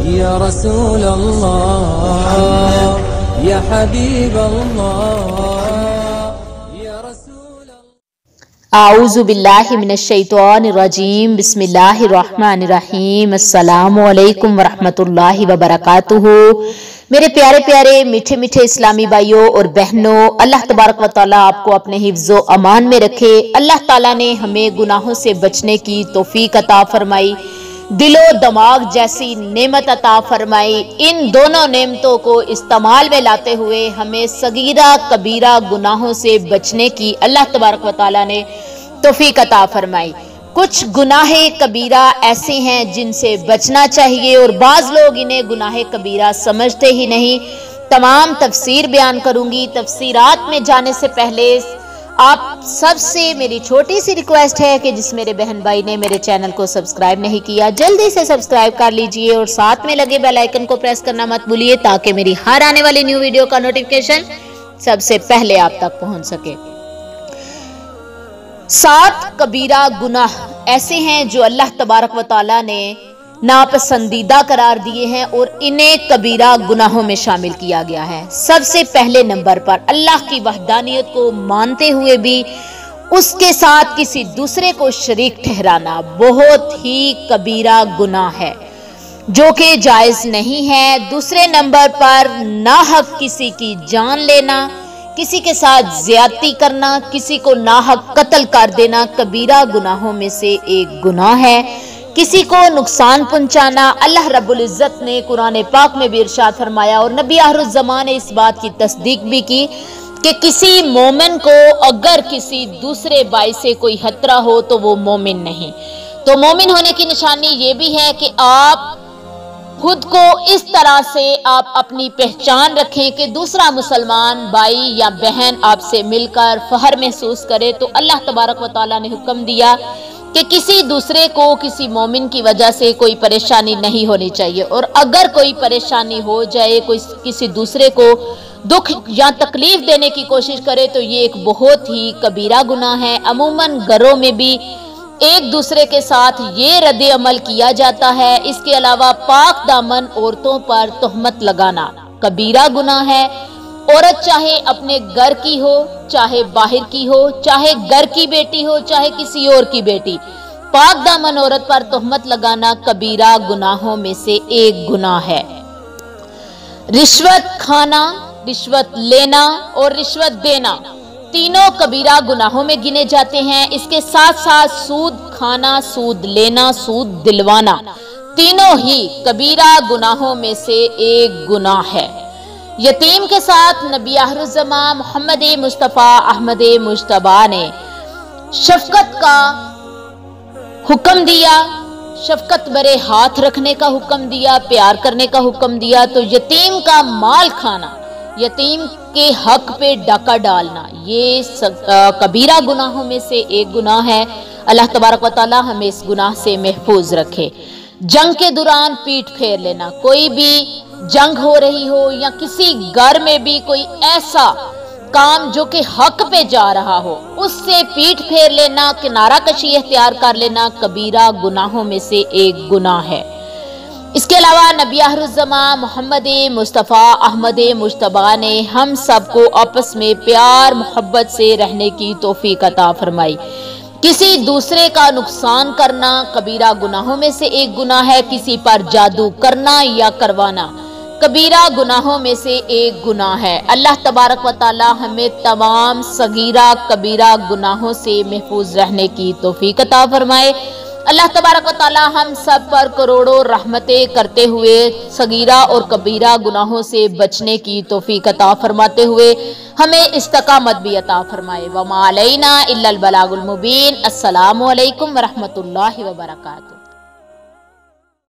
या रसूल अल्लाह या हबीब अल्लाह या रसूल अल्लाह। आऊज़ु बिल्लाहि मिनश शैतानिर रजीम बिस्मिल्लाहिर्रहमानिर रहीम। अस्सलामु अलैकुम वरहमतुल्लाहि वबरकातुहू। मेरे प्यारे प्यारे मीठे मीठे इस्लामी भाइयों और बहनों, अल्लाह तबारक व तआला आपको अपने हिफ्ज़ो अमान में रखे। अल्लाह ताला ने हमें गुनाहों से बचने की तौफीक अता फरमाई, दिलो दिमाग जैसी नेमत अता फरमाई। इन दोनों नेमतों को इस्तेमाल में लाते हुए हमें सगीरा कबीरा गुनाहों से बचने की अल्लाह तबारक व तआला ने तौफीक अता फरमाई। कुछ गुनाहे कबीरा ऐसे हैं जिनसे बचना चाहिए और बाज लोग इन्हें गुनाहे कबीरा समझते ही नहीं। तमाम तफसीर बयान करूंगी। तफसीरात में जाने से पहले आप सबसे मेरी छोटी सी रिक्वेस्ट है कि जिस मेरे बहन भाई ने मेरे चैनल को सब्सक्राइब नहीं किया जल्दी से सब्सक्राइब कर लीजिए और साथ में लगे बेल आइकन को प्रेस करना मत भूलिए ताकि मेरी हर आने वाली न्यू वीडियो का नोटिफिकेशन सबसे पहले आप तक पहुंच सके। 7 कबीरा गुनाह ऐसे हैं जो अल्लाह तबारक व तआला ने नापसंदीदा करार दिए हैं और इन्हें कबीरा गुनाहों में शामिल किया गया है। सबसे पहले नंबर पर अल्लाह की वहदानियत को मानते हुए भी उसके साथ किसी दूसरे को शरीक ठहराना बहुत ही कबीरा गुनाह है जो कि जायज नहीं है। दूसरे नंबर पर नाहक किसी की जान लेना, किसी के साथ ज्यादती करना, किसी को नाहक कत्ल कर देना कबीरा गुनाहों में से एक गुनाह है। किसी को नुकसान पहुंचाना, अल्लाह रब्बुल इज्जत ने कुरान पाक में भी इरशाद फरमाया और नबी आखिरुज़्ज़मान ने इस बात की तस्दीक भी की कि किसी मोमिन को अगर किसी दूसरे भाई से कोई खतरा हो तो वो मोमिन नहीं। तो मोमिन होने की निशानी ये भी है कि आप खुद को इस तरह से आप अपनी पहचान रखें कि दूसरा मुसलमान भाई या बहन आपसे मिलकर फख्र महसूस करे। तो अल्लाह तबारक व तआला ने हुक्म दिया कि किसी दूसरे को किसी मोमिन की वजह से कोई परेशानी नहीं होनी चाहिए और अगर कोई परेशानी हो जाए, कोई किसी दूसरे को दुख या तकलीफ देने की कोशिश करे तो ये एक बहुत ही कबीरा गुनाह है। अमूमन घरों में भी एक दूसरे के साथ ये रद्द अमल किया जाता है। इसके अलावा पाक दामन औरतों पर तोहमत लगाना कबीरा गुनाह है। औरत चाहे अपने घर की हो, चाहे बाहर की हो, चाहे घर की बेटी हो, चाहे किसी और की बेटी, पाक दामन औरत पर तोहमत लगाना कबीरा गुनाहों में से एक गुनाह है। रिश्वत खाना, रिश्वत लेना और रिश्वत देना तीनों कबीरा गुनाहों में गिने जाते हैं। इसके साथ साथ सूद खाना, सूद लेना, सूद दिलवाना तीनों ही कबीरा गुनाहों में से एक गुनाह है। यतीम के साथ नबी आखिरुज़्ज़मान मोहम्मद मुस्तफ़ा अहमद मुज्तबा ने शफकत का हुक्म दिया, शफकत भरे हाथ रखने का हुक्म दिया, प्यार करने का हुक्म दिया। तो यतीम का माल खाना, यतीम के हक पे डाका डालना ये कबीरा गुनाहों में से एक गुनाह है। अल्लाह तबारक व तआला हमें इस गुनाह से महफूज रखे। जंग के दौरान पीठ फेर लेना, कोई भी जंग हो रही हो या किसी घर में भी कोई ऐसा काम जो कि हक पे जा रहा हो उससे पीठ फेर लेना, किनारा कशी इख्तियार कर लेना कबीरा गुनाहों में से एक गुनाह है। इसके अलावा नबी आखिरुज़्ज़मान मोहम्मद मुस्तफ़ा अहमद मुज्तबा ने हम सबको आपस में प्यार मोहब्बत से रहने की तौफीक अता फरमाई। किसी दूसरे का नुकसान करना कबीरा गुनाहों में से एक गुनाह है। किसी पर जादू करना या करवाना कबीरा गुनाहों में से एक गुनाह है। अल्लाह तबारक व तआला हमें तमाम सगीरा कबीरा गुनाहों से महफूज रहने की तौफीक अता फरमाए। अल्लाह तबारक व तआला हम सब पर करोड़ों रहमतें करते हुए सगीरा और कबीरा गुनाहों से बचने की तौफीक अता फरमाते हुए हमें इस्तकामत भी अता फरमाए। वमा अलैना इल्लल बलागुल मुबीन। अस्सलामु अलैकुम व रहमतुल्लाहि व बरकातुहू।